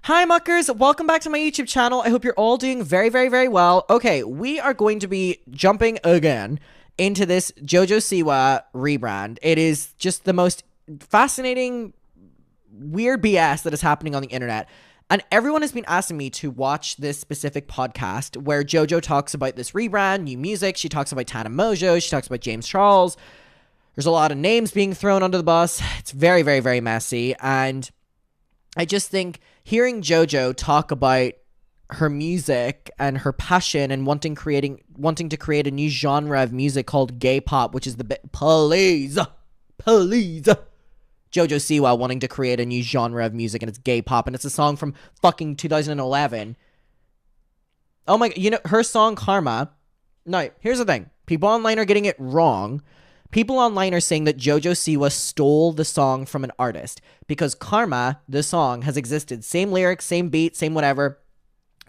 Hi muckers, welcome back to my YouTube channel. I hope you're all doing very, very, very well. Okay, we are going to be jumping again into this Jojo Siwa rebrand. It is just the most fascinating, weird BS that is happening on the internet. And everyone has been asking me to watch this specific podcast where Jojo talks about this rebrand, new music. She talks about Tana Mojo. She talks about James Charles. There's a lot of names being thrown under the bus. It's very, very, very messy. And I just think hearing Jojo talk about her music and her passion and wanting to create a new genre of music called gay pop, which is please Jojo Siwa wanting to create a new genre of music, and it's gay pop, and it's a song from fucking 2011. Oh my, her song Karma. No, here's the thing. People online are getting it wrong. People online are saying that Jojo Siwa stole the song from an artist because Karma, the song, has existed. Same lyrics, same beat, same whatever,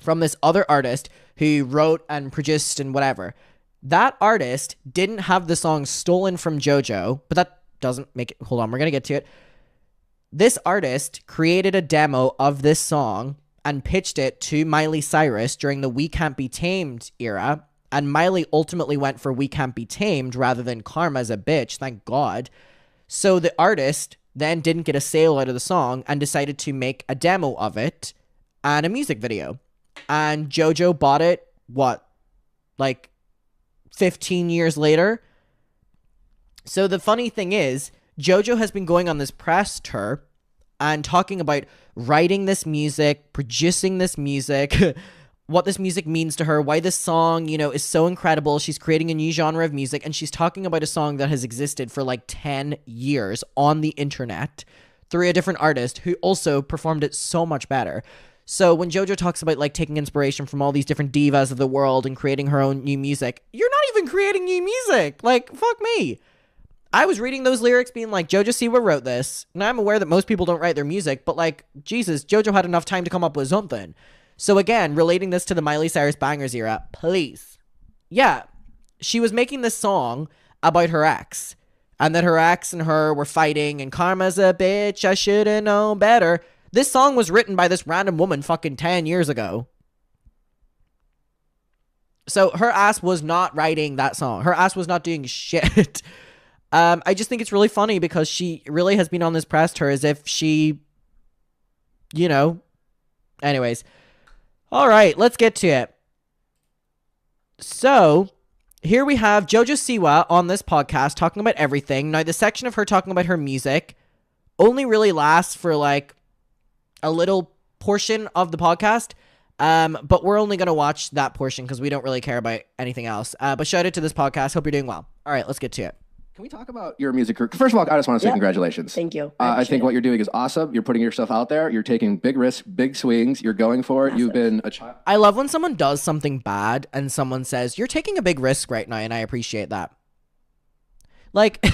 from this other artist who wrote and produced and whatever. That artist didn't have the song stolen from Jojo, but that doesn't make it... Hold on, we're going to get to it. This artist created a demo of this song and pitched it to Miley Cyrus during the We Can't Be Tamed era. And Miley ultimately went for We Can't Be Tamed rather than Karma's a bitch, thank God. So the artist then didn't get a sale out of the song and decided to make a demo of it and a music video. And Jojo bought it, like 15 years later? So the funny thing is, Jojo has been going on this press tour and talking about writing this music, producing this music, what this music means to her, why this song, is so incredible. She's creating a new genre of music, and she's talking about a song that has existed for like 10 years on the internet through a different artist who also performed it so much better. So when Jojo talks about like taking inspiration from all these different divas of the world and creating her own new music, you're not even creating new music. Like, fuck me. I was reading those lyrics being like, Jojo Siwa wrote this. And I'm aware that most people don't write their music, but like, Jesus, Jojo had enough time to come up with something. So again, relating this to the Miley Cyrus Bangers era, please. Yeah, she was making this song about her ex. And that her ex and her were fighting, and Karma's a bitch, I should've known better. This song was written by this random woman fucking 10 years ago. So her ass was not writing that song. Her ass was not doing shit. I just think it's really funny because she really has been on this press tour as if she, anyways. All right, let's get to it. So, here we have Jojo Siwa on this podcast talking about everything. Now, the section of her talking about her music only really lasts for like a little portion of the podcast. But we're only going to watch that portion because we don't really care about anything else. But shout out to this podcast. Hope you're doing well. All right, let's get to it. Can we talk about your music career? First of all, I just want to say congratulations. Thank you. I think what you're doing is awesome. You're putting yourself out there. You're taking big risks, big swings. You're going for it. Massive. You've been a child. I love when someone does something bad and someone says, you're taking a big risk right now, and I appreciate that. Like,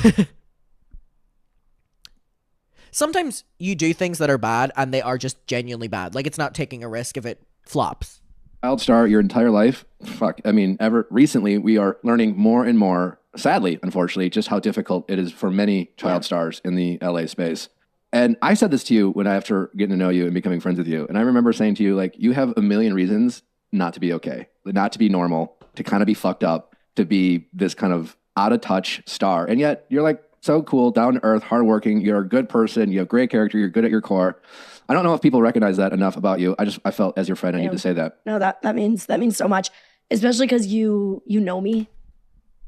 sometimes you do things that are bad and they are just genuinely bad. Like, it's not taking a risk if it flops. Child star your entire life. Ever recently, we are learning more and more, sadly, unfortunately, just how difficult it is for many child stars in the LA space. And I said this to you after getting to know you and becoming friends with you. And I remember saying to you, like, you have a million reasons not to be okay, not to be normal, to kind of be fucked up, to be this kind of out of touch star. And yet you're like so cool, down to earth, hardworking. You're a good person. You have great character. You're good at your core. I don't know if people recognize that enough about you. I felt as your friend, I need to say that. No, that means so much, especially because you know me.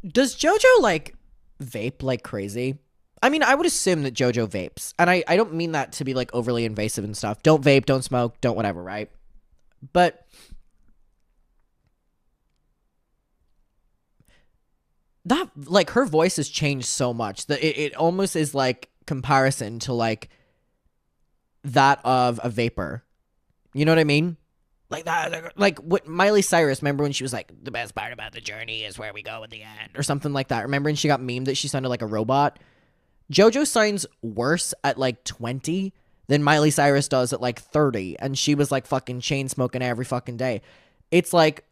Does Jojo, like, vape like crazy? I mean, I would assume that Jojo vapes. And I don't mean that to be, like, overly invasive and stuff. Don't vape, don't smoke, don't whatever, right? But that, like, her voice has changed so much that it almost is, like, comparison to, like, that of a vapor. You know what I mean? Like that, like what Miley Cyrus, remember when she was like, the best part about the journey is where we go at the end, or something like that. Remember when she got memed that she sounded like a robot? Jojo sounds worse at like 20 than Miley Cyrus does at like 30, and she was like fucking chain smoking every fucking day. It's like,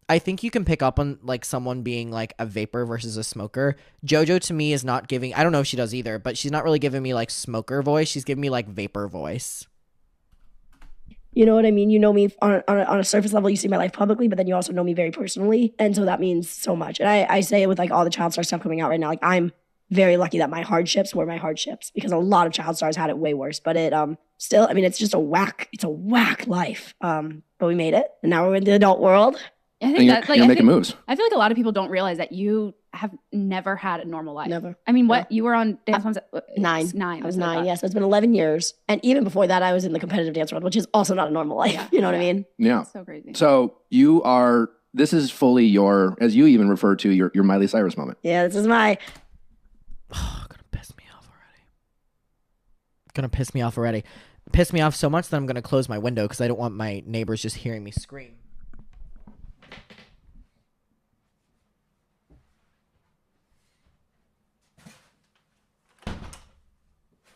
I think you can pick up on like someone being like a vapor versus a smoker. Jojo to me is not giving, I don't know if she does either, but she's not really giving me like smoker voice. She's giving me like vapor voice. You know what I mean? You know me on a surface level. You see my life publicly, but then you also know me very personally. And so that means so much. And I say it with like all the child star stuff coming out right now. Like I'm very lucky that my hardships were my hardships because a lot of child stars had it way worse. But it still, I mean, it's just it's a whack life. But we made it. And now we're in the adult world. I think You're making moves. I feel like a lot of people don't realize that you have never had a normal life. Never. I mean, what you were on Dance Moms at 9. Nine. I was 9, yes. So it's been 11 years. And even before that, I was in the competitive dance world, which is also not a normal life. Yeah. You know what I mean? Yeah. That's so crazy. So this is fully your, as you even refer to, your Miley Cyrus moment. Yeah, this is my... Gonna piss me off already. Piss me off so much that I'm gonna close my window because I don't want my neighbors just hearing me scream.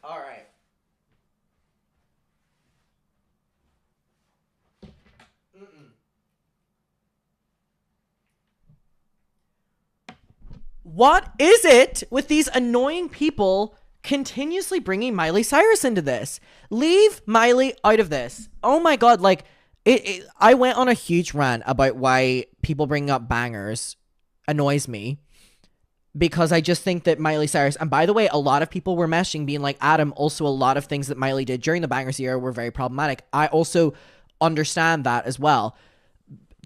All right. What is it with these annoying people continuously bringing Miley Cyrus into this? Leave Miley out of this. Oh my god, like I went on a huge rant about why people bringing up bangers annoys me. Because I just think that Miley Cyrus, and by the way, a lot of people were meshing being like, Adam, also a lot of things that Miley did during the bangers era were very problematic. I also understand that as well.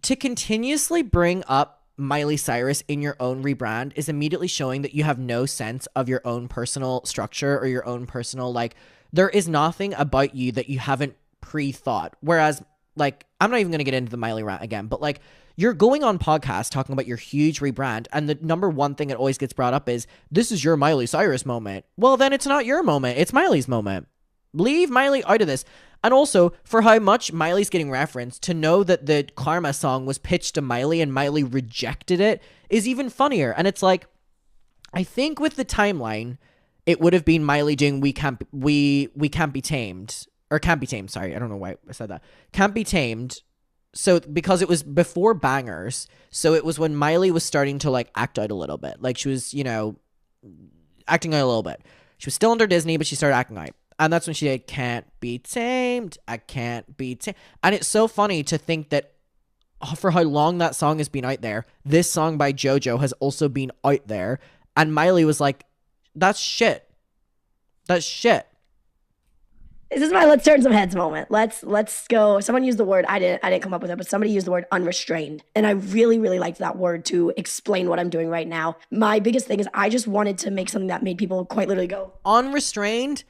To continuously bring up Miley Cyrus in your own rebrand is immediately showing that you have no sense of your own personal structure or your own personal, like, there is nothing about you that you haven't pre-thought. Whereas, like, I'm not even going to get into the Miley rant again, but like, you're going on podcasts talking about your huge rebrand, and the number one thing that always gets brought up is, this is your Miley Cyrus moment. Well, then it's not your moment. It's Miley's moment. Leave Miley out of this. And also, for how much Miley's getting referenced, to know that the Karma song was pitched to Miley and Miley rejected it is even funnier. And it's like, I think with the timeline, it would have been Miley doing We Can't Be Tamed. Or Can't Be Tamed, sorry. I don't know why I said that. Can't Be Tamed. So, because it was before bangers, so it was when Miley was starting to, like, act out a little bit. Like, she was, you know, acting out a little bit. She was still under Disney, but she started acting out. And that's when she said, can't be tamed, I can't be tamed. And it's so funny to think that for how long that song has been out there, this song by Jojo has also been out there. And Miley was like, that's shit. That's shit. This is my let's turn some heads moment. Let's go. Someone used the word, I didn't come up with it, but somebody used the word unrestrained. And I really, really liked that word to explain what I'm doing right now. My biggest thing is I just wanted to make something that made people quite literally go, unrestrained?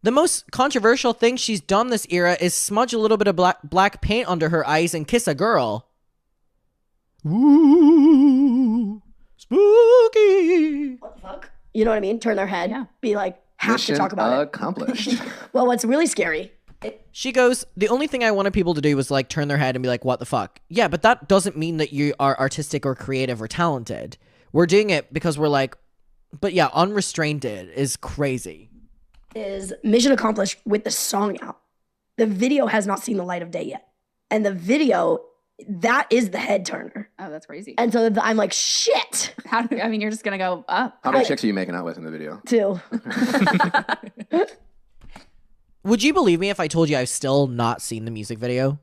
The most controversial thing she's done this era is smudge a little bit of black paint under her eyes and kiss a girl. Ooh, spooky. what the fuck? You know what I mean? Turn their head, Yeah. be like, have Mission to talk about it. accomplished. Well, what's really scary, She goes, the only thing I wanted people to do was like turn their head and be like, what the fuck? Yeah, but that doesn't mean that you are artistic or creative or talented. We're doing it because we're like, but yeah, unrestrained is crazy. is mission accomplished with the song out. The video has not seen the light of day yet. And the video, that is the head turner. Oh, that's crazy. And so I'm like, shit, I mean, you're just going to go up. How many chicks are you making out with in the video? too. Would you believe me if I told you I've still not seen the music video?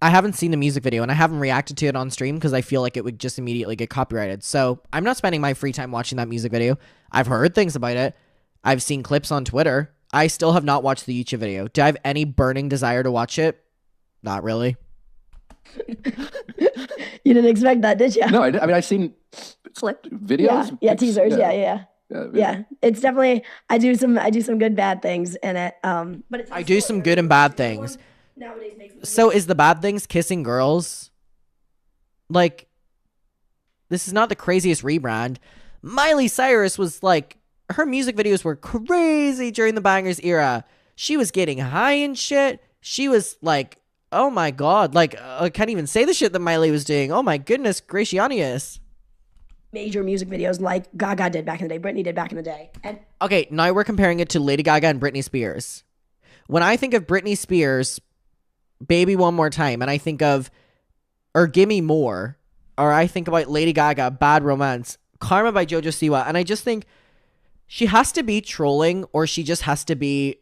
I haven't seen the music video and I haven't reacted to it on stream because I feel like it would just immediately get copyrighted. So I'm not spending my free time watching that music video. I've heard things about it. I've seen clips on Twitter. I still have not watched the YouTube video. Do I have any burning desire to watch it? Not really. You didn't expect that, did you? No, I mean, I've seen videos. Yeah, teasers. Yeah. Yeah. It's definitely, I do some good bad things in it. But it's I do some good and bad things. Nowadays makes So is the bad things kissing girls? Like, this is not the craziest rebrand. Miley Cyrus was like, her music videos were crazy during the bangers era. She was getting high and shit. She was like, oh my god, like, I can't even say the shit that Miley was doing. Oh my goodness, gracianius. major music videos like Gaga did back in the day, Britney did back in the day. And Okay, now we're comparing it to Lady Gaga and Britney Spears. When I think of Britney Spears, Baby One More Time, and I think of, or Gimme More, or I think about Lady Gaga, Bad Romance, Karma by Jojo Siwa, and I just think she has to be trolling or she just has to be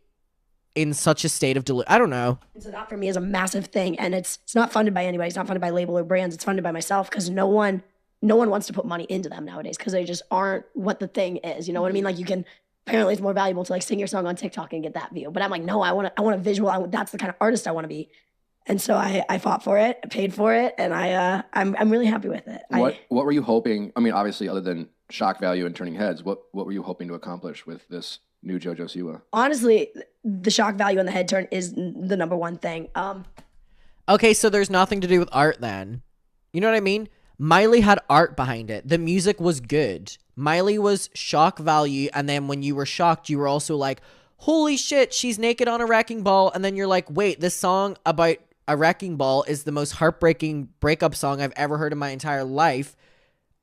in such a state of I don't know. And so that for me is a massive thing. And it's not funded by anybody. It's not funded by label or brands. It's funded by myself because no one wants to put money into them nowadays because they just aren't what the thing is. You know what I mean? Like you can, apparently it's more valuable to like sing your song on TikTok and get that view. But I'm like, no, I want a visual. That's the kind of artist I want to be. And so I fought for it, I paid for it, and I'm really happy with it. What were you hoping? I mean, obviously, other than shock value and turning heads, what were you hoping to accomplish with this new Jojo Siwa? Honestly, the shock value and the head turn is the number one thing. Okay, so there's nothing to do with art then. You know what I mean? Miley had art behind it. The music was good. Miley was shock value, and then when you were shocked, you were also like, holy shit, she's naked on a wrecking ball, and then you're like, wait, this song about a wrecking ball is the most heartbreaking breakup song I've ever heard in my entire life.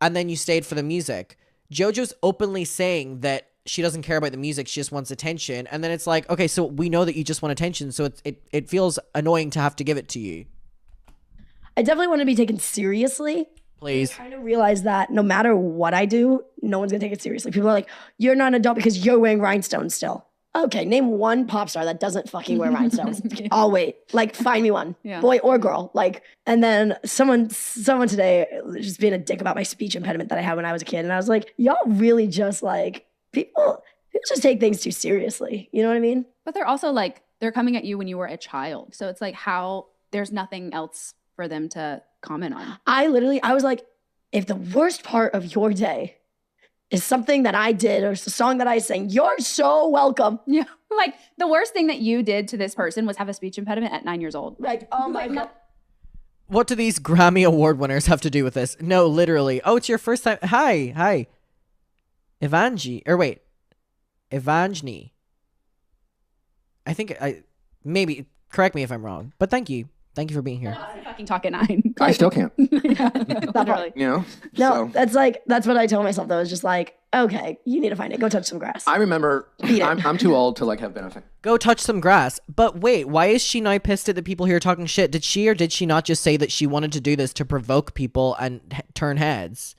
And then you stayed for the music. JoJo's openly saying that she doesn't care about the music. She just wants attention. And then it's like, okay, so we know that you just want attention. So it feels annoying to have to give it to you. I definitely want to be taken seriously. Please. I kind of realize that no matter what I do, no one's going to take it seriously. People are like, you're not an adult because you're wearing rhinestones still. Okay, name one pop star that doesn't fucking wear rhinestones. I'll wait. Like, find me one, boy or girl. Like, and then someone today just being a dick about my speech impediment that I had when I was a kid, and I was like, y'all really just like people just take things too seriously. You know what I mean? But they're also like they're coming at you when you were a child, so it's like how there's nothing else for them to comment on. I was like, if the worst part of your day is something that I did or it's a song that I sang, you're so welcome. Yeah. Like the worst thing that you did to this person was have a speech impediment at 9 years old. Like, oh my God. What do these Grammy Award winners have to do with this? No, literally. Oh, it's your first time. Hi. Evangie. I think maybe correct me if I'm wrong, but thank you. Thank you for being here. Fucking talk at 9. I still can't. Literally. You know? No, that's what I tell myself though. It's just like, okay, you need to find it. Go touch some grass. I remember I'm too old to like have benefit. Go touch some grass. But wait, why is she now pissed at the people here talking shit? Did she or did she not just say that she wanted to do this to provoke people and turn heads?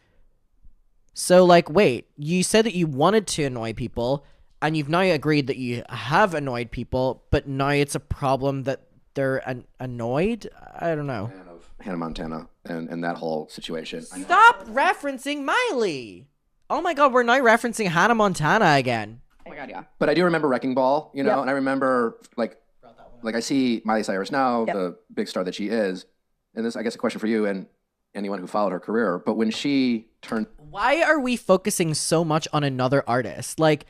So like, wait, you said that you wanted to annoy people and you've now agreed that you have annoyed people, but now it's a problem that they're annoyed? I don't know. Fan of Hannah Montana and that whole situation. Stop referencing Miley. Oh my God, we're now referencing Hannah Montana again. Oh my God, yeah. But I do remember Wrecking Ball, you know, and I remember like I see Miley Cyrus now, the big star that she is. And this, I guess, a question for you and anyone who followed her career. But when she turned... Why are we focusing so much on another artist? Like,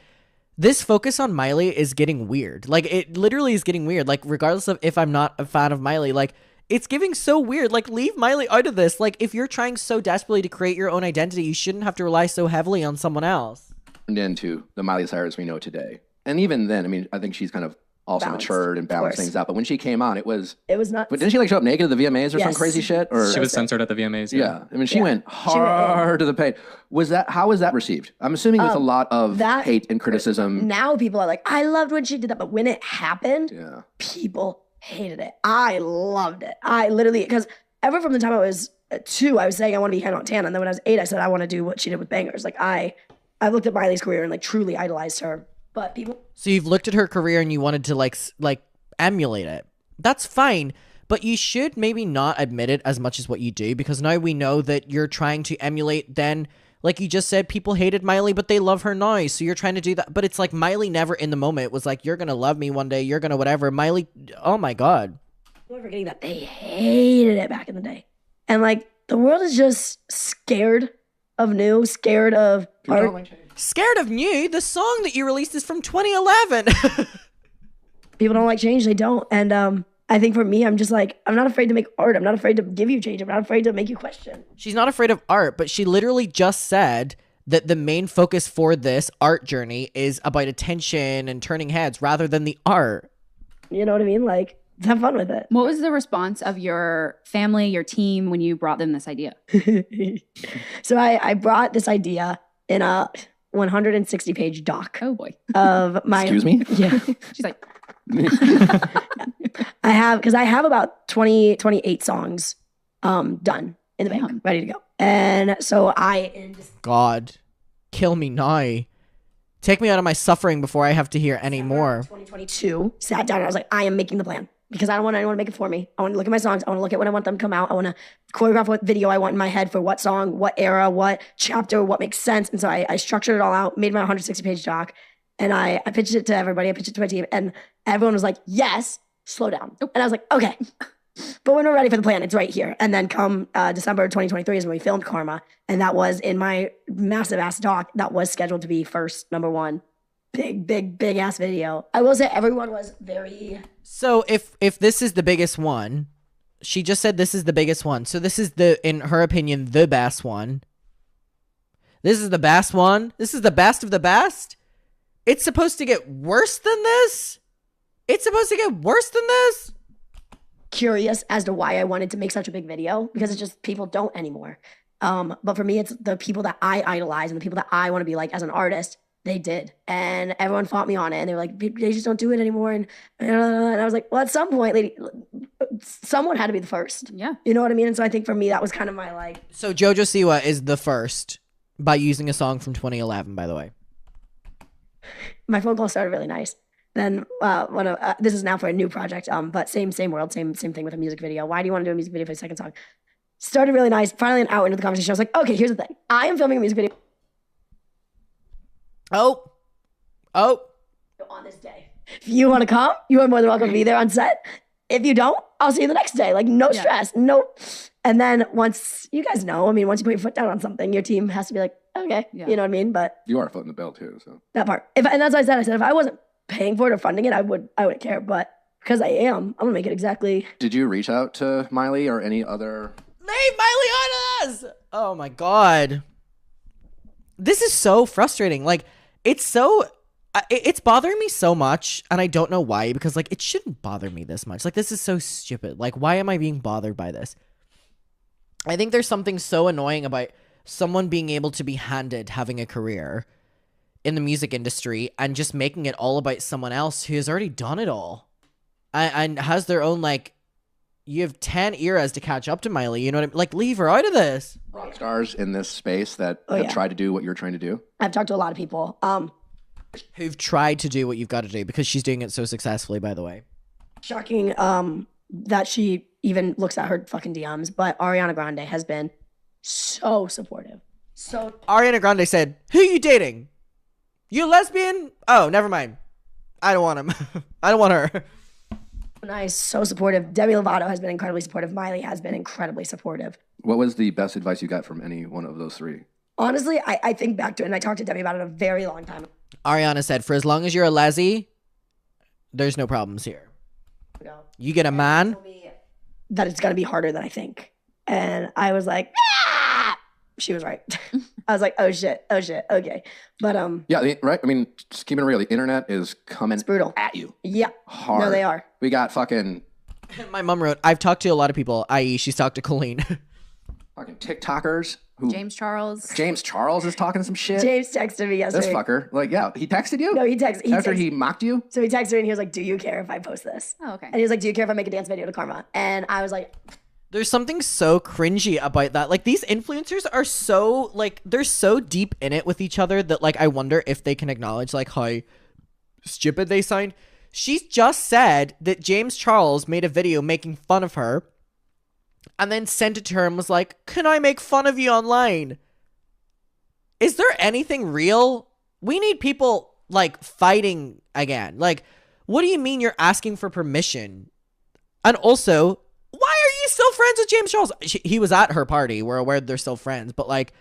this focus on Miley is getting weird. Like, it literally is getting weird. Like, regardless of if I'm not a fan of Miley, like, it's giving so weird. Like, leave Miley out of this. Like, if you're trying so desperately to create your own identity, you shouldn't have to rely so heavily on someone else. And into the Miley Cyrus we know today. And even then, I mean, I think she's kind of also matured and balanced things out. But when she came on, it was nuts. But didn't she like show up naked at the VMAs or some crazy shit? Or she was censored at the VMAs. Yeah. I mean, she went hard to the paint. How was that received? I'm assuming with a lot of hate and criticism. Now people are like, I loved when she did that. But when it happened, people hated it. I loved it. I literally, because ever from the time I was 2, I was saying I want to be Hannah Montana. And then when I was 8, I said I want to do what she did with Bangers. Like I looked at Miley's career and like truly idolized her. But people... So you've looked at her career and you wanted to like emulate it. That's fine. But you should maybe not admit it as much as what you do, because now we know that you're trying to emulate then, like you just said, people hated Miley, but they love her now. So you're trying to do that. But it's like Miley never in the moment was like, you're going to love me one day. You're going to whatever. Miley, oh my God. People are forgetting that they hated it back in the day. And like the world is just scared of new, scared of art. Scared of New? The song that you released is from 2011. People don't like change. They don't. And I think for me, I'm just like, I'm not afraid to make art. I'm not afraid to give you change. I'm not afraid to make you question. She's not afraid of art, but she literally just said that the main focus for this art journey is about attention and turning heads rather than the art. You know what I mean? Like, have fun with it. What was the response of your family, your team, when you brought them this idea? So I brought this idea in a 160-page doc. Oh boy. Of my... Excuse me? Yeah. She's like... I have about 28 songs done in the bank, ready to go. And so God, kill me now. Take me out of my suffering before I have to hear any more. 2022, sat down and I was like, I am making the plan because I don't want anyone to make it for me. I want to look at my songs. I want to look at when I want them to come out. I want to choreograph what video I want in my head for what song, what era, what chapter, what makes sense. And so I structured it all out, made my 160-page doc, and I pitched it to everybody. I pitched it to my team, and everyone was like, yes, slow down. And I was like, okay. But when we're ready for the plan, it's right here. And then come December 2023 is when we filmed Karma. And that was in my massive ass doc that was scheduled to be first, number one. Big ass video. I will say everyone was very... So if this is the biggest one, she just said this is the biggest one. So this is in her opinion, the best one. This is the best one. This is the best of the best. It's supposed to get worse than this? It's supposed to get worse than this? Curious as to why I wanted to make such a big video because it's just people don't anymore. But for me, it's the people that I idolize and the people that I want to be like as an artist. They did, and everyone fought me on it, and they were like, "They just don't do it anymore." And I was like, "Well, at some point, lady, someone had to be the first." Yeah, you know what I mean. And so I think for me, that was kind of my like. So Jojo Siwa is the first by using a song from 2011. By the way, my phone call started really nice. Then this is now for a new project, but same world, same thing with a music video. Why do you want to do a music video for the second song? Started really nice. Finally, an hour into the conversation, I was like, okay, here's the thing. I am filming a music video. Oh. On this day. If you want to come, you are more than welcome to be there on set. If you don't, I'll see you the next day. Like, no stress. No. And then once, you guys know, I mean, once you put your foot down on something, your team has to be like, okay, you know what I mean? But You are footing the bill too, so. That part. And that's what I said. I said, if I wasn't paying for it or funding it, I wouldn't care. But because I am, I'm going to make it exactly. Did you reach out to Miley or any other? Leave Miley on us! Oh my god. This is so frustrating. Like, it's bothering me so much, and I don't know why, because, like, it shouldn't bother me this much. Like, this is so stupid. Like, why am I being bothered by this? I think there's something so annoying about someone being able to be handed having a career in the music industry and just making it all about someone else who has already done it all. And has their own, like, you have 10 eras to catch up to Miley, you know what I mean? Like, leave her out of this. Rock stars in this space that have tried to do what you're trying to do? I've talked to a lot of people. Who've tried to do what you've got to do, because she's doing it so successfully, by the way. Shocking that she even looks at her fucking DMs, but Ariana Grande has been so supportive. So Ariana Grande said, "Who you dating? You lesbian? Oh, never mind. I don't want him. I don't want her." Nice, so supportive. Demi Lovato has been incredibly supportive. Miley has been incredibly supportive. What was the best advice you got from any one of those three? Honestly, I think back to it, and I talked to Demi about it a very long time Ariana said, "For as long as you're a leslie, there's no problems here. ago. You get a man." That it's gonna be harder than I think. And I was like, ah! She was right. I was like, oh shit, okay. But Yeah, right. I mean, just keeping it real. The internet is coming brutal at you. yeah. Hard. No, they are. We got fucking My mom wrote, "I've talked to a lot of people, i.e. she's talked to Colleen." TikTokers who James Charles is talking some shit. James texted me yesterday. This fucker. Like, yeah, he texted you? No, he texted. After he mocked you? So he texted me and he was like, do you care if I post this? Oh, okay. And he was like, do you care if I make a dance video to Karma? And I was like, There's something so cringy about that. Like, these influencers are so, like, they're so deep in it with each other that, like, I wonder if they can acknowledge, like, how stupid they sound. She's just said that James Charles made a video making fun of her and then sent it to her and was like, "Can I make fun of you online?" Is there anything real? We need people, like, fighting again. Like, what do you mean you're asking for permission? And also, why are you still friends with James Charles? He was at her party. We're aware they're still friends. But, like,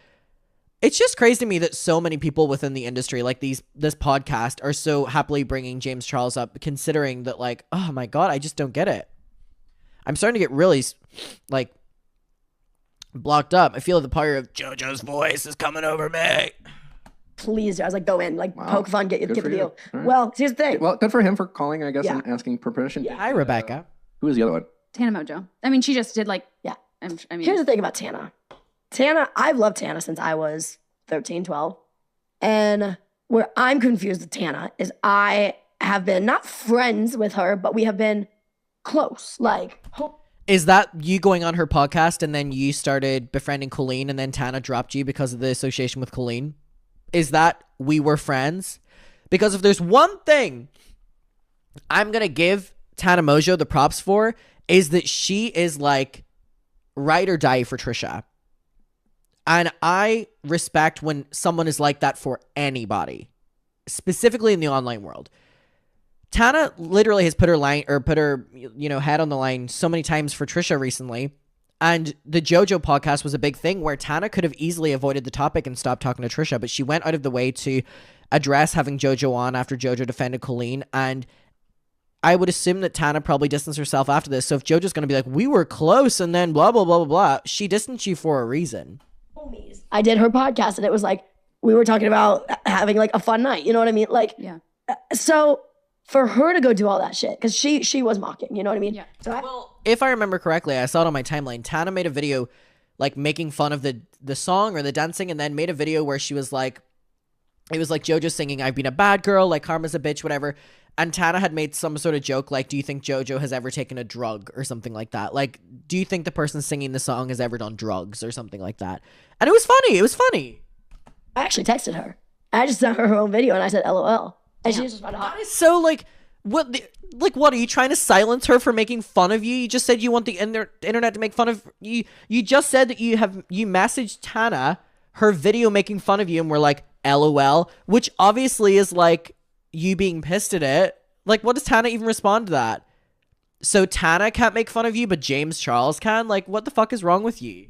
it's just crazy to me that so many people within the industry, like this podcast, are so happily bringing James Charles up, considering that, like, oh my God, I just don't get it. I'm starting to get really, like, blocked up. I feel the power of JoJo's voice is coming over me. please do. I was like, go in, like, Wow. poke fun, get Good the for you. deal. Right. Well, here's the thing. Well, good for him for calling, I guess, Yeah. and asking for permission. Yeah. Hi, Rebecca. Who was the other one? Tana Mojo. I mean, she just did like, Yeah. I mean, Here's the thing about Tana. I've loved Tana since I was 13, 12. And where I'm confused with Tana is I have been not friends with her, but we have been close. Like, Is that you going on her podcast and then you started befriending Colleen and then Tana dropped you because of the association with Colleen? Is that we were friends? Because if there's one thing I'm going to give Tana Mojo the props for, is that she is like ride or die for Trisha. And I respect when someone is like that for anybody, specifically in the online world. Tana literally has put her head on the line so many times for Trisha recently. And the Jojo podcast was a big thing where Tana could have easily avoided the topic and stopped talking to Trisha, but she went out of the way to address having Jojo on after Jojo defended Colleen. And I would assume that Tana probably distanced herself after this. So if Jojo's going to be like, we were close and then blah, blah, blah, blah, blah, she distanced you for a reason. I did her podcast and it was like, we were talking about having like a fun night. You know what I mean? Like, Yeah. So for her to go do all that shit, because she was mocking, you know what I mean? Yeah. So Well, if I remember correctly, I saw it on my timeline. Tana made a video like making fun of the song or the dancing, and then made a video where she was like, it was like Jojo singing, I've been a bad girl, like karma's a bitch, whatever. And Tana had made some sort of joke like, do you think Jojo has ever taken a drug or something like that? Like, do you think the person singing the song has ever done drugs or something like that? And it was funny. It was funny. I actually texted her. I just sent her her own video and I said LOL. And she just responded, That is so like, what are you trying to silence her for making fun of you? You just said you want the internet to make fun of you. You just said that you messaged Tana her video making fun of you and we're like, LOL, which obviously is like you being pissed at it. Like, what does Tana even respond to that? So Tana can't make fun of you, but James Charles can? Like, what the fuck is wrong with you?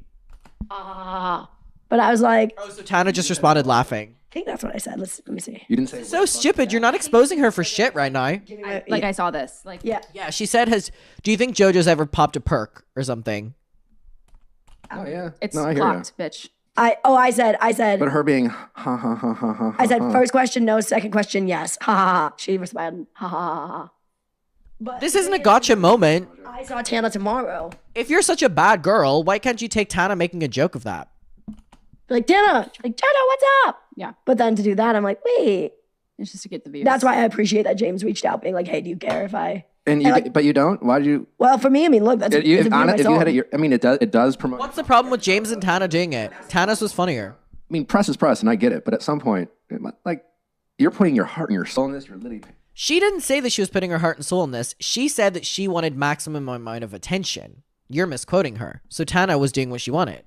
But I was like, Oh, so Tana just responded laughing. I think that's what I said. Let me see. You didn't say So stupid. You're not exposing her for shit right now. Like I saw this. Like Yeah. Yeah, she said, do you think Jojo's ever popped a perk or something? Oh yeah. it's no, I hear clocked, you. bitch. I said, But her being ha ha ha ha ha. I said, first question, no. Second question, yes. Ha ha ha. She responded, ha ha ha ha. But This isn't a gotcha moment. I saw Tana tomorrow. If you're such a bad girl, why can't you take Tana making a joke of that? Be like, Tana, what's up? Yeah. But then to do that, I'm like, wait. It's just to get the views. That's why I appreciate that James reached out, being like, hey, do you care if I? And you, like- but you don't. Why do you? Well, for me, I mean, look, that's If you, it's a view of my if you song. had it, I mean, it does promote. What's the problem with James and Tana doing it? Tana's was funnier. I mean, press is press, and I get it. But at some point, like, you're putting your heart and your soul in this. You're literally She didn't say that she was putting her heart and soul in this. She said that she wanted maximum amount of attention. You're misquoting her. So Tana was doing what she wanted.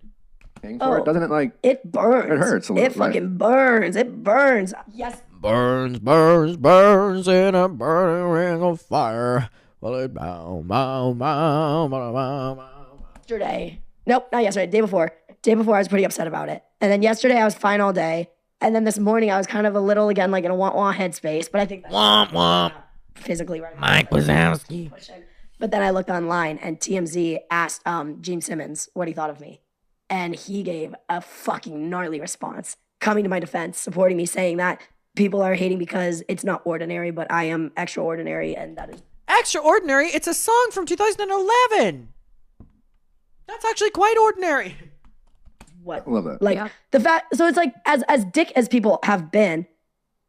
paying for it. Doesn't it like? It burns. It hurts a little, It fucking burns. It burns. Yes. Burns, burns, burns in a burning ring of fire. Well, it bow, bow, bow, bow, bow, bow. Yesterday. Nope, not yesterday. Day before. Day before, I was pretty upset about it. And then yesterday, I was fine all day. And then this morning, I was kind of a little, again, like in a wah-wah headspace. But I think that's Womp womp. physically right. Mike Wazowski. But then I looked online, and TMZ asked Gene Simmons what he thought of me. And he gave a fucking gnarly response, coming to my defense, supporting me, saying that people are hating because it's not ordinary, but I am extraordinary, and that is... Extraordinary? It's a song from 2011. That's actually quite ordinary. What? I love that. Like, Yeah. the fact... So it's like, as dick as people have been,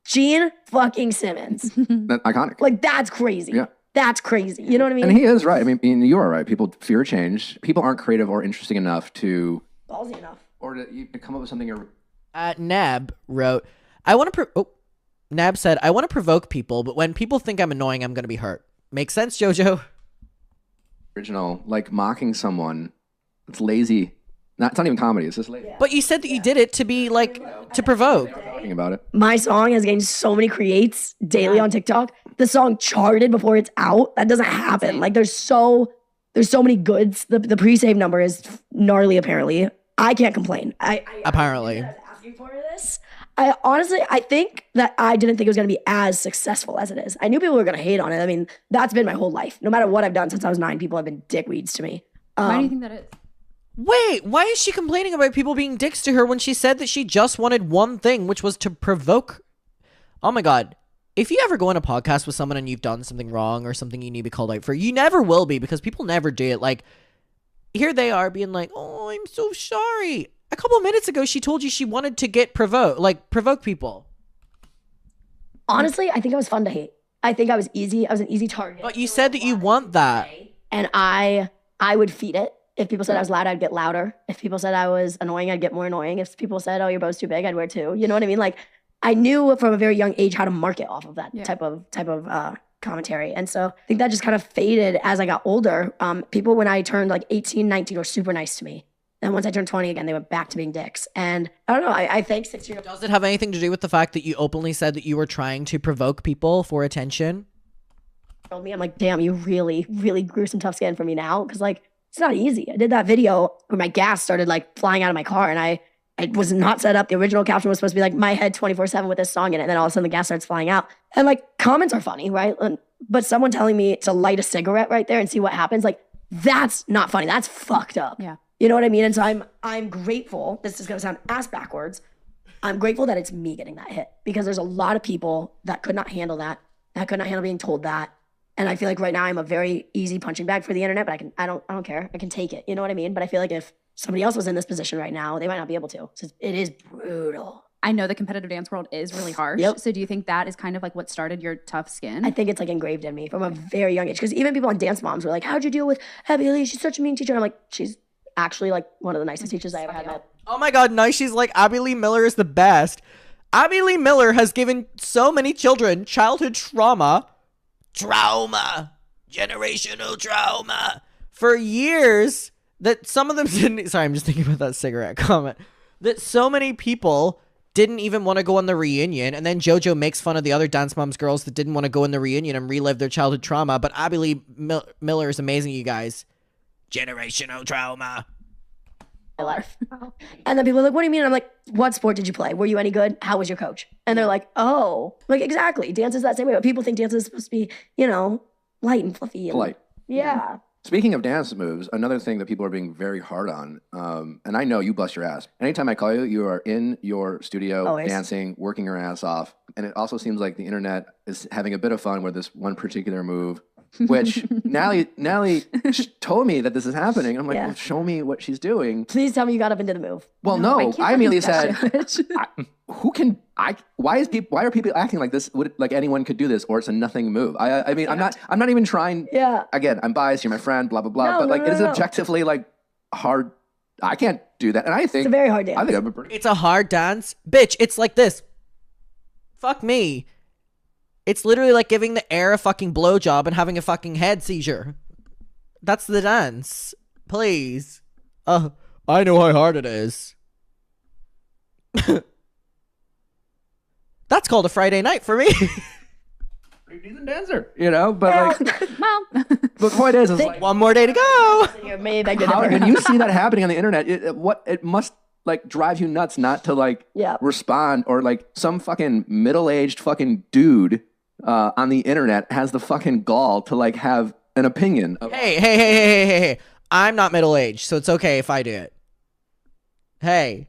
Gene fucking Simmons. That, iconic. Like, that's crazy. Yeah. That's crazy. You know what I mean? And he is right. I mean, you are right. People fear change. People aren't creative or interesting enough to, Ballsy enough. or to come up with something. Nab wrote, Nab said, I want to provoke people, but when people think I'm annoying, I'm going to be hurt. Makes sense, Jojo? Original, like mocking someone. It's lazy. It's not even comedy. It's just lazy. But you said that you did it to be like, to provoke. Talking about it. My song has gained so many creates daily on TikTok. The song charted before it's out. That doesn't happen. Like there's so many goods. The pre-save number is gnarly. Apparently, I can't complain. Apparently. I was asking for this. I honestly think that I didn't think it was going to be as successful as it is. I knew people were going to hate on it. I mean, that's been my whole life. No matter what I've done since I was 9, people have been dickweeds to me. Why do you think that is? Wait, why is she complaining about people being dicks to her when she said that she just wanted one thing, which was to provoke? Oh my God. If you ever go on a podcast with someone and you've done something wrong or something you need to be called out for, you never will be because people never do it. Like, here they are being like, oh, I'm so sorry. A couple of minutes ago, she told you she wanted to get provoke people. Honestly, I think I was fun to hate. I think I was easy. I was an easy target. But you said that you want that. And I would feed it. If people said I was loud, I'd get louder. If people said I was annoying, I'd get more annoying. If people said, oh, your bow's too big, I'd wear 2. You know what I mean? Like, I knew from a very young age how to market off of that Yeah. type of commentary. And so I think that just kind of faded as I got older. People, when I turned like 18, 19, were super nice to me. And once I turned 20 again, they went back to being dicks. And I don't know, I think 6 years Does it have anything to do with the fact that you openly said that you were trying to provoke people for attention? told me, I'm like, damn, you really, really grew some tough skin for me now. Cause like, it's not easy. I did that video where my gas started like flying out of my car and I was not set up. The original caption was supposed to be like my head 24/7 with this song in it. And then all of a sudden the gas starts flying out. And like comments are funny, right? But someone telling me to light a cigarette right there and see what happens, like that's not funny. That's fucked up. Yeah. You know what I mean? And so I'm grateful. This is gonna sound ass backwards. I'm grateful that it's me getting that hit because there's a lot of people that could not handle that could not handle being told that. And I feel like right now I'm a very easy punching bag for the internet, but I don't care. I can take it. You know what I mean? But I feel like if somebody else was in this position right now, they might not be able to. So it is brutal. I know the competitive dance world is really harsh. Yep. So do you think that is kind of like what started your tough skin? I think it's like engraved in me from a very young age. Because even people on Dance Moms were like, how'd you deal with Abby Lee? She's such a mean teacher. And I'm like, she's actually like one of the nicest teachers I ever had met. Oh my god, nice. She's like, Abby Lee Miller is the best. Abby Lee Miller has given so many children childhood trauma, generational trauma, for years that some of them didn't. Sorry, I'm just thinking about that cigarette comment. That so many people didn't even want to go on the reunion, and then Jojo makes fun of the other Dance Moms girls that didn't want to go in the reunion and relive their childhood trauma. But Abby Lee Miller is amazing, you guys. Generational trauma. My life. And then people are like, what do you mean? I'm like, what sport did you play? Were you any good? How was your coach? And they're like, oh, like exactly. Dance is that same way. But people think dance is supposed to be, you know, light and fluffy. And, Polite. Yeah. Speaking of dance moves, another thing that people are being very hard on, and I know you bust your ass. Anytime I call you, you are in your studio Always. dancing, working your ass off. And it also seems like the internet is having a bit of fun with this one particular move, which Nally told me that this is happening. I'm like, Yeah. well, show me what she's doing. Please tell me you got up and did the move. Well, No, I no, can't I immediately do that said, shit. why are people acting like this? Like anyone could do this, or it's a nothing move. I mean, I'm not even trying. Yeah. Again, I'm biased. You're my friend. Blah blah blah. No, but no, like, no, it is no. objectively like hard. I can't do that, and I think It's a very hard dance. I think I'm a pretty. It's a hard dance. Bitch, it's like this. Fuck me. It's literally like giving the air a fucking blowjob and having a fucking head seizure. That's the dance. Please. I know how hard it is. That's called a Friday night for me. Pretty decent dancer, you know. But like, Well, the point is like, One more day to go. You're made that good how, ever. when you see that happening on the internet, it must like drive you nuts not to like Yeah. respond, or like some fucking middle-aged fucking dude on the internet has the fucking gall to like have an opinion of, Hey. I'm not middle-aged, so it's okay if I do it. Hey.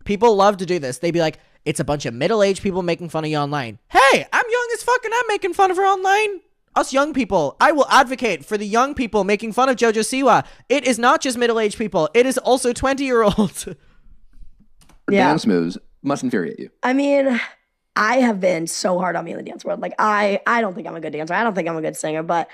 People love to do this. They'd be like, it's a bunch of middle-aged people making fun of you online. Hey, I'm young as fuck and I'm making fun of her online. Us young people. I will advocate for the young people making fun of Jojo Siwa. It is not just middle-aged people. It is also 20-year-olds. Yeah. dance moves must infuriate you. I mean, I have been so hard on me in the dance world. Like I don't think I'm a good dancer. I don't think I'm a good singer, but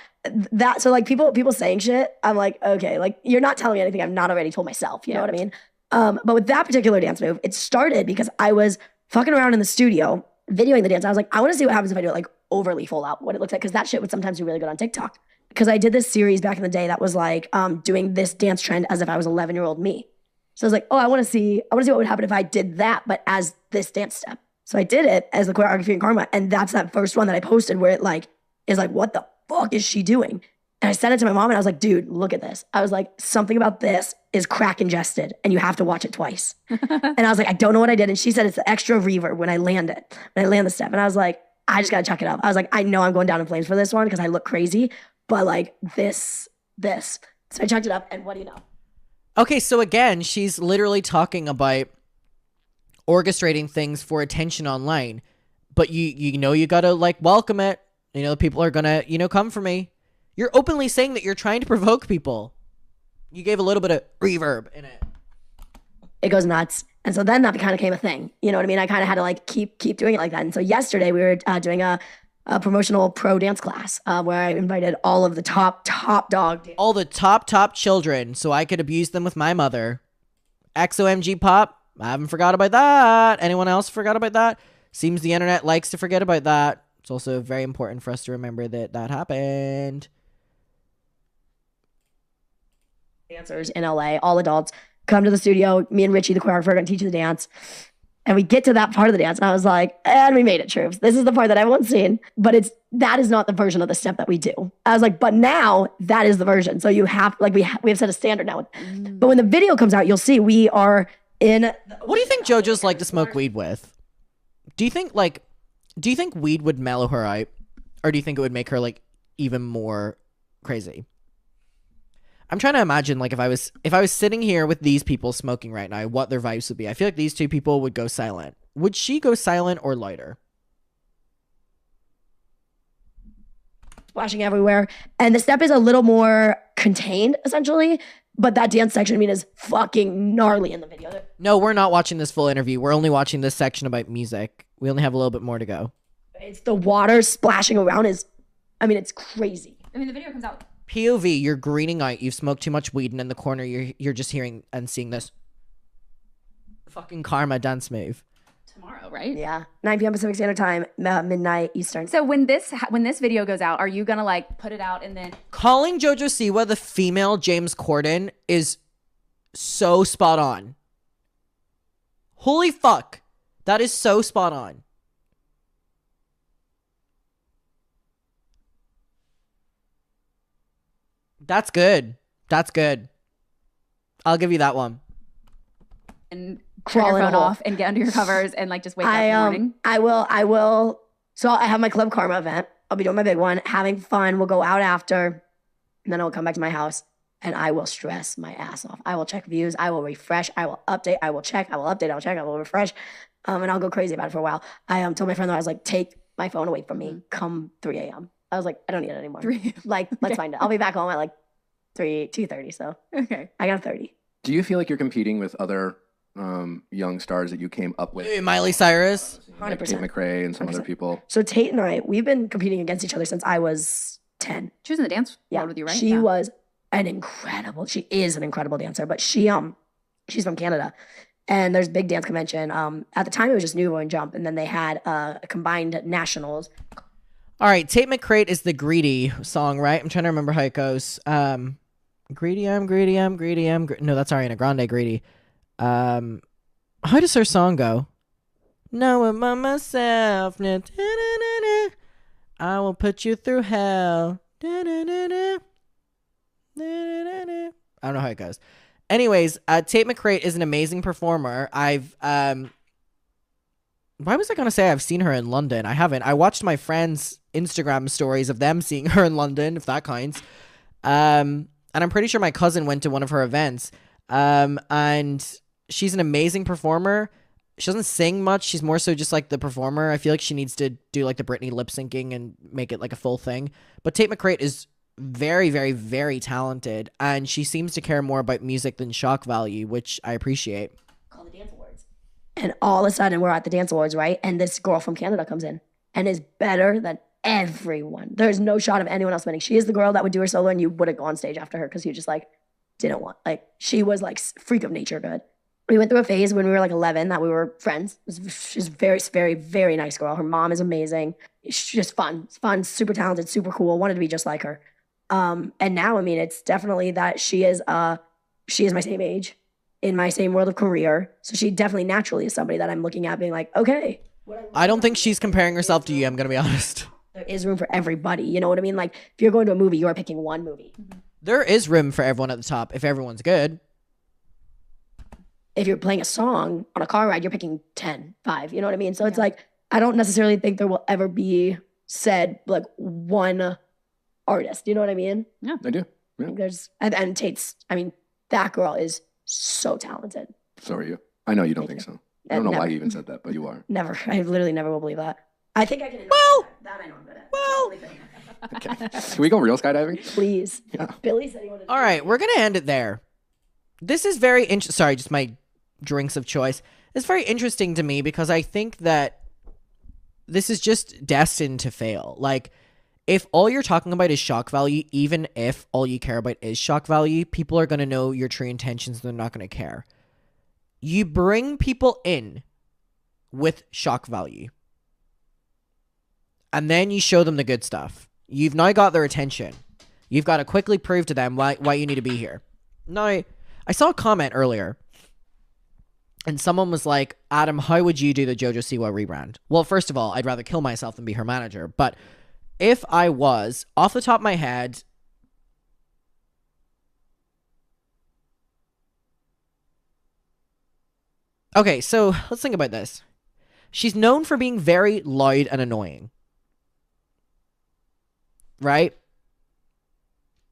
that, so like people saying shit, I'm like, okay, like you're not telling me anything I've not already told myself. You know what I mean? But with that particular dance move, it started because I was fucking around in the studio, videoing the dance. I was like, I want to see what happens if I do it like overly full out, what it looks like. Cause that shit would sometimes do really good on TikTok. Because I did this series back in the day that was like doing this dance trend as if I was 11-year-old me. So I was like, oh, I want to see what would happen if I did that, but as this dance step. So I did it as the choreography and karma. And that's that first one that I posted where it like is like, what the fuck is she doing? And I sent it to my mom and I was like, dude, look at this. I was like, something about this is crack ingested and you have to watch it twice. And I was like, I don't know what I did. And she said it's the extra reverb when I land the step. And I was like, I just got to chuck it up. I was like, I know I'm going down in flames for this one because I look crazy, but like this. So I chucked it up and what do you know? Okay, so again, she's literally talking about orchestrating things for attention online. But you know you gotta like welcome it. You know, people are gonna, come for me. You're openly saying that you're trying to provoke people. You gave a little bit of reverb in it. It goes nuts. And so then that kind of became a thing. You know what I mean? I kind of had to like keep doing it like that. And so yesterday we were doing a promotional pro dance class where I invited all of the top dog. All the top children so I could abuse them with my mother. XOMG Pop, I haven't forgot about that. Anyone else forgot about that? Seems the internet likes to forget about that. It's also very important for us to remember that that happened. Dancers in LA, all adults, come to the studio. Me and Richie, the choreographer, are going to teach you the dance. And we get to that part of the dance, and I was like, and we made it, troops. This is the part that everyone's seen, but that is not the version of the step that we do. I was like, but now that is the version. So you have, like, we have set a standard now. But when the video comes out, you'll see we are in. What do you think JoJo's like to smoke weed with? Do you think weed would mellow her out, or do you think it would make her like even more crazy? I'm trying to imagine, like, if I was sitting here with these people smoking right now, what their vibes would be. I feel like these two people would go silent. Would she go silent or lighter? Splashing everywhere. And the step is a little more contained, essentially. But that dance section, I mean, is fucking gnarly in the video. No, we're not watching this full interview. We're only watching this section about music. We only have a little bit more to go. It's the water splashing around it's crazy. I mean, the video comes out. POV, you're greening out. You've smoked too much weed, and in the corner, you're just hearing and seeing this fucking karma dance move. Tomorrow, right? Yeah. 9 p.m. Pacific Standard Time, midnight Eastern. So when this video goes out, are you gonna like put it out and then Calling Jojo Siwa the female James Corden is so spot on. Holy fuck. That is so spot on. That's good. That's good. I'll give you that one. and turn your phone off and get under your covers and like just wake up in the morning? I will. So I have my Club Karma event. I'll be doing my big one, having fun. We'll go out after, and then I'll come back to my house and I will stress my ass off. I will check views. I will refresh. I will update. I will check. I will update. I will check. I will refresh. And I'll go crazy about it for a while. I told my friend that I was like, take my phone away from me. Come 3 a.m. I was like, I don't need it anymore. 3 Like, let's find it. I'll be back home at like 2:30. So Okay. I got 30. Do you feel like you're competing with other young stars that you came up with? Miley Cyrus. Like 100%. Tate McRae and some other people. So Tate and I, we've been competing against each other since I was 10. She was in the dance Yeah, world with you, right? She Yeah. was she is an incredible dancer, but she's from Canada. And there's a big dance convention. At the time, it was just Nouveau and Jump, and then they had a combined nationals. All right, Tate McRae is the Greedy song, right? I'm trying to remember how it goes. Greedy, I'm greedy, I'm greedy, no, that's Ariana Grande, Greedy. How does her song go? Knowing by myself, na, da, da, da, da. I will put you through hell. Da, da, da, da. Da, da, da, da. I don't know how it goes. Anyways, Tate McRae is an amazing performer. Why was I going to say I've seen her in London? I haven't. I watched my friends' Instagram stories of them seeing her in London, if that counts. And I'm pretty sure my cousin went to one of her events. And she's an amazing performer. She doesn't sing much. She's more so just like the performer. I feel like she needs to do like the Britney lip syncing and make it like a full thing. But Tate McRae is very, very, very talented. And she seems to care more about music than shock value, which I appreciate. Call the Dance Awards. And all of a sudden, we're at the Dance Awards, right? And this girl from Canada comes in and is better than everyone. There's no shot of anyone else winning. She is the girl that would do her solo and you wouldn't go on stage after her because you just like didn't want, like, she was like freak of nature good. We went through a phase when we were like 11 that we were friends. She's a very, very, very nice girl. Her mom is amazing. She's just fun, super talented, super cool. Wanted to be just like her. And now, I mean, it's definitely that she is my same age, in my same world of career. So she definitely naturally is somebody that I'm looking at being like, okay. I don't think she's comparing herself to you, I'm going to be honest. There is room for everybody. You know what I mean? Like, if you're going to a movie, you are picking one movie. There is room for everyone at the top if everyone's good. If you're playing a song on a car ride, you're picking 10, 5. You know what I mean? So it's like, I don't necessarily think there will ever be said like one artist. You know what I mean? Yeah. I do. Yeah. There's and Tate's, I mean, that girl is so talented. So are you. I know you don't think so. I don't know why Never. you even said that, but you are. Never. I literally never will believe that. I think I can. Well- that I know I'm good at. well- Okay. Can we go real skydiving? Please. Yeah. Billy said he wanted to. All right, we're going to end it there. This is very interesting. Sorry, just my drinks of choice. It's very interesting to me because I think that this is just destined to fail. Like, if all you're talking about is shock value, even if all you care about is shock value, people are going to know your true intentions and they're not going to care. You bring people in with shock value. And then you show them the good stuff. You've now got their attention. You've got to quickly prove to them why you need to be here. Now, I saw a comment earlier. And someone was like, Adam, how would you do the Jojo Siwa rebrand? Well, first of all, I'd rather kill myself than be her manager. But if I was, off the top of my head... Okay, so let's think about this. She's known for being very loud and annoying. Right?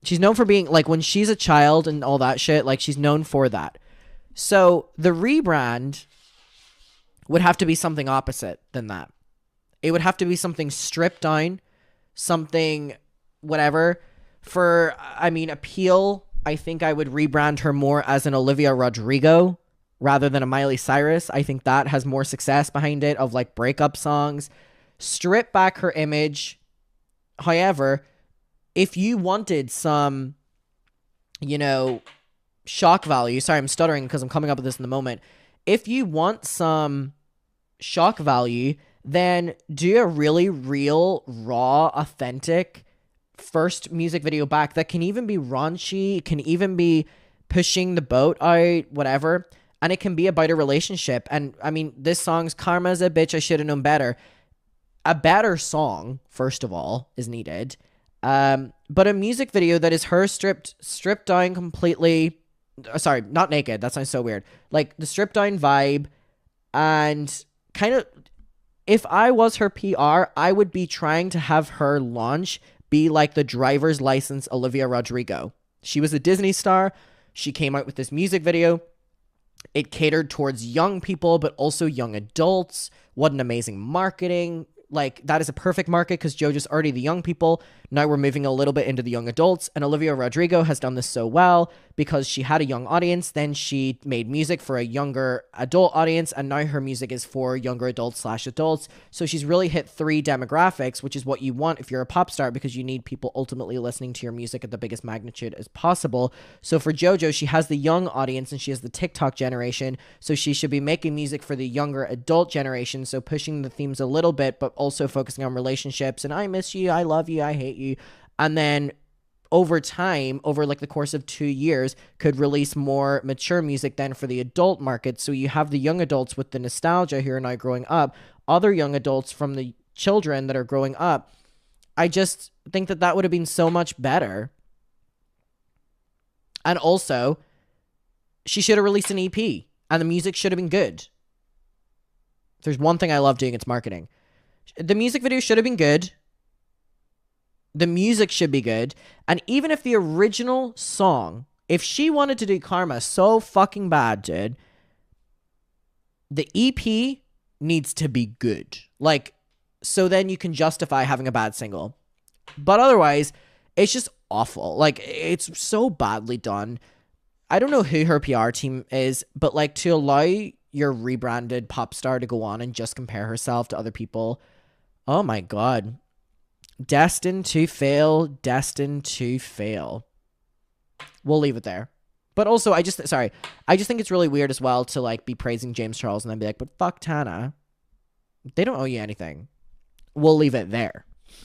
She's known for being, like, when she's a child and all that shit, like, she's known for that. So the rebrand would have to be something opposite than that. It would have to be something stripped down, something whatever. For, I mean, appeal, I think I would rebrand her more as an Olivia Rodrigo rather than a Miley Cyrus. I think that has more success behind it, of like breakup songs. Strip back her image. However, if you wanted some, you know, shock value. Sorry, I'm stuttering because I'm coming up with this in the moment. If you want some shock value, then do a really real, raw, authentic first music video back that can even be raunchy, can even be pushing the boat out, whatever. And it can be about a relationship. And I mean, this song's Karma's a Bitch, I Should Have Known Better. A better song, first of all, is needed. But a music video that is her stripped down completely. Sorry, not naked. That sounds so weird. Like the stripped down vibe, and kind of, if I was her PR, I would be trying to have her launch be like the driver's license Olivia Rodrigo. She was a Disney star. She came out with this music video. It catered towards young people, but also young adults. What an amazing marketing. Like, that is a perfect market because JoJo's already the young people. Now we're moving a little bit into the young adults. And Olivia Rodrigo has done this so well because she had a young audience. Then she made music for a younger adult audience. And now her music is for younger adults/adults. So she's really hit 3 demographics, which is what you want if you're a pop star, because you need people ultimately listening to your music at the biggest magnitude as possible. So for JoJo, she has the young audience and she has the TikTok generation. So she should be making music for the younger adult generation. So pushing the themes a little bit, but also focusing on relationships and I miss you, I love you, I hate you. And then over time, over like the course of 2 years, could release more mature music then for the adult market. So you have the young adults with the nostalgia who are now growing up, other young adults from the children that are growing up. I just think that that would have been so much better. And also, she should have released an EP and the music should have been good. If there's one thing I love doing, it's marketing. The music video should have been good. The music should be good. And even if the original song, if she wanted to do Karma so fucking bad, dude, the EP needs to be good. Like, so then you can justify having a bad single. But otherwise, it's just awful. Like, it's so badly done. I don't know who her PR team is, but like, to allow your rebranded pop star to go on and just compare herself to other people, oh my god. Destined to fail, destined to fail. We'll leave it there. But also, I just think it's really weird as well to like be praising James Charles and then be like, but fuck Tana. They don't owe you anything. We'll leave it there.